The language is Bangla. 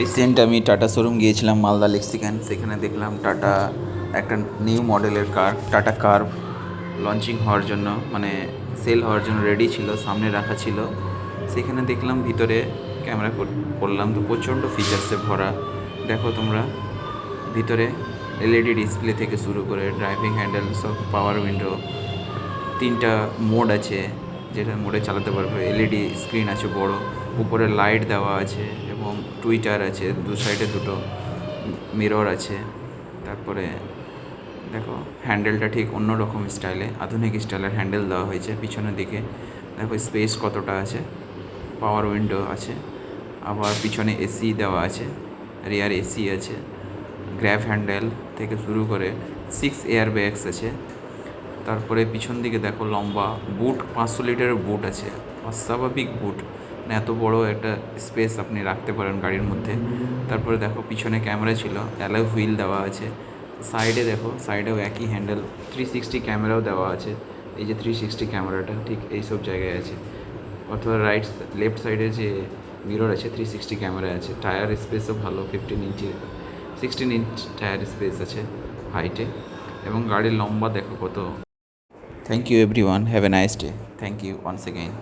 রিসেন্ট আমি টাটা শোরুম গিয়েছিলাম মালদা লেক্সিক্যান। সেখানে দেখলাম টাটা একটা নিউ মডেলের কার টাটা কার্ভ লঞ্চিং হওয়ার জন্য, মানে সেল হওয়ার জন্য রেডি ছিল, সামনে রাখা ছিল। সেখানে দেখলাম ভিতরে ক্যামেরা করলাম তো প্রচণ্ড ফিচার্সে ভরা। দেখো তোমরা ভিতরে এলইডি ডিসপ্লে থেকে শুরু করে ড্রাইভিং হ্যান্ডেল, সব পাওয়ার উইন্ডো, 3টা মোড আছে যেটা মোডে চালাতে পারবে, এলইডি স্ক্রিন আছে বড়, উপরে লাইট দেওয়া আছে এবং টুইটার আছে, দু সাইডে দুটো মিরর আছে। তারপরে দেখো হ্যান্ডেলটা ঠিক অন্য রকম স্টাইলে, আধুনিক স্টাইলের হ্যান্ডেল দেওয়া হয়েছে। পিছনের দিকে দেখো স্পেস কতটা আছে, পাওয়ার উইন্ডো আছে, আবার পিছনে এসি দেওয়া আছে, রিয়ার এসি আছে, গ্র্যাব হ্যান্ডেল থেকে শুরু করে 6 এয়ার ব্যাগস আছে। তারপরে পিছন দিকে দেখো লম্বা বুট, 500 লিটারের বুট আছে, অস্বাভাবিক বুট, মানে এত বড় একটা স্পেস আপনি রাখতে পারেন গাড়ির মধ্যে। তারপরে দেখো পিছনে ক্যামেরা ছিল, অ্যালয় হুইল দেওয়া আছে। সাইডে দেখো, সাইডেও একই হ্যান্ডেল, 360 ক্যামেরাও দেওয়া আছে। এই যে 360 ক্যামেরাটা ঠিক এই সব জায়গায় আছে, অথবা লেফট সাইডে যে মিরর আছে 360 ক্যামেরা আছে। টায়ার স্পেসও ভালো, 16 ইঞ্চ টায়ার স্পেস আছে হাইটে, এবং গাড়ির লম্বা দেখো কত। Thank you everyone, have a nice day. Thank you once again.